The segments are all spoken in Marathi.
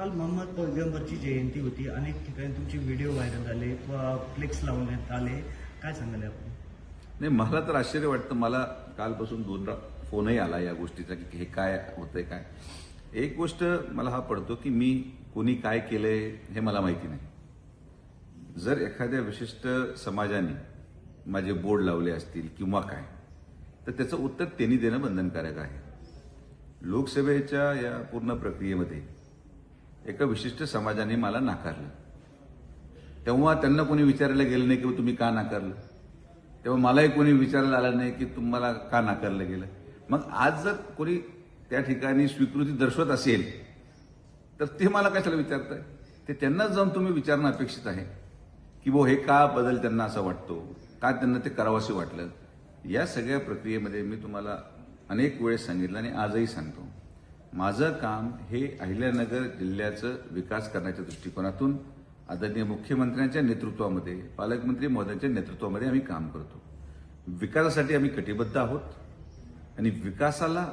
काल मोहम्मद पैगंबरची जयंती होती. अनेक ठिकाणी तुमचे व्हिडिओ व्हायरल झाले किंवा फ्लेक्स लावण्यात आले. काय सांगाल आपण? नाही, मला तर आश्चर्य वाटतं. मला कालपासून दोनदा फोनही आला या गोष्टीचा की हे काय होतंय काय. एक गोष्ट मला हा पडतो की मी कोणी काय केलंय हे मला माहिती नाही. जर एखाद्या विशिष्ट समाजाने माझे बोर्ड लावले असतील किंवा काय, तर त्याचं उत्तर त्यांनी देणं बंधनकारक आहे. लोकसभेच्या या पूर्ण प्रक्रियेमध्ये एका विशिष्ट समाजाने मला नाकारलं. तेव्हा त्यांना कोणी विचारायला गेलं नाही की तुम्ही का नाकारलं. तेव्हा मलाही कोणी विचारायला आलं नाही की तुम्हाला का नाकारलं गेलं. मग आज जर कोणी त्या ठिकाणी स्वीकृती दर्शवत असेल तर ते मला कशाला विचारताय. ते त्यांनाच जाऊन तुम्ही विचारणं अपेक्षित आहे की हे का बदल त्यांना असा वाटतो, का त्यांना ते करावंसे वाटलं. या सगळ्या प्रक्रियेमध्ये मी तुम्हाला अनेक वेळेस सांगितलं आणि आजही सांगतो, माझं काम हे अहिल्यानगर जिल्ह्याचं विकास करण्याच्या दृष्टिकोनातून आदरणीय मुख्यमंत्र्यांच्या नेतृत्वामध्ये, पालकमंत्री महोदयांच्या नेतृत्वामध्ये आम्ही काम करतो. विकासासाठी आम्ही कटिबद्ध आहोत आणि विकासाला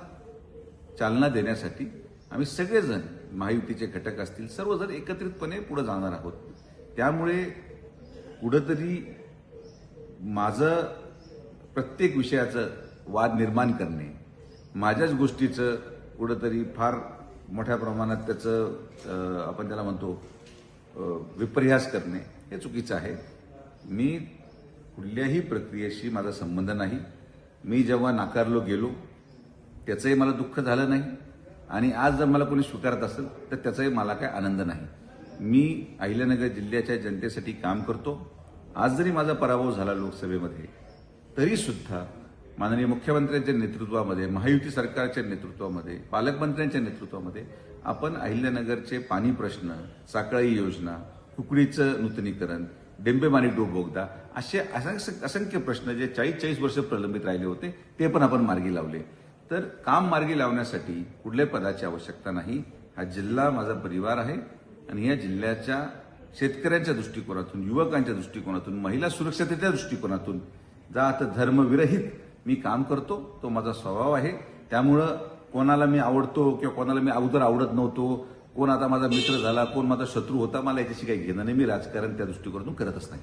चालना देण्यासाठी आम्ही सगळेजण, महायुतीचे घटक असतील, सर्वजण एकत्रितपणे पुढे जाणार आहोत. त्यामुळे कुठंतरी माझं प्रत्येक विषयाचं वाद निर्माण करणे, माझ्याच गोष्टीचं कुठंतरी फार मोठ्या प्रमाणात त्याचं आपण त्याला म्हणतो विपर्यास करणे हे चुकीचं आहे. मी कुठल्याही प्रक्रियेशी माझा संबंध नाही. मी जेव्हा नाकारलो गेलो त्याचंही मला दुःख झालं नाही आणि आज जर मला कोणी स्वीकारत असेल तर त्याचाही मला काय आनंद नाही. मी अहिल्यानगर जिल्ह्याच्या जनतेसाठी काम करतो. आज जरी माझा पराभव झाला लोकसभेमध्ये तरी सुद्धा माननीय मुख्यमंत्र्यांच्या नेतृत्वामध्ये, महायुती सरकारच्या नेतृत्वामध्ये, पालकमंत्र्यांच्या नेतृत्वामध्ये आपण अहिल्यानगरचे पाणी प्रश्न, साकळी योजना, कुकडीचं नूतनीकरण, डेंबेमाणी डोब बोगदा असे असंख्य प्रश्न जे 40-40 वर्ष प्रलंबित राहिले होते ते पण आपण मार्गी लावले. तर काम मार्गी लावण्यासाठी कुठल्याही पदाची आवश्यकता नाही. हा जिल्हा माझा परिवार आहे आणि या जिल्ह्याच्या शेतकऱ्यांच्या दृष्टिकोनातून, युवकांच्या दृष्टिकोनातून, महिला सुरक्षतेच्या दृष्टिकोनातून जात धर्मविरहित मी काम करतो. तो माझा स्वभाव आहे. त्यामुळं कोणाला मी आवडतो किंवा कोणाला मी अगोदर आवडत नव्हतो, कोण आता माझा मित्र झाला, कोण माझा शत्रू होता, मला याच्याशी काही घेणं नाही. मी राजकारण त्या दृष्टिकोनातून करतच नाही.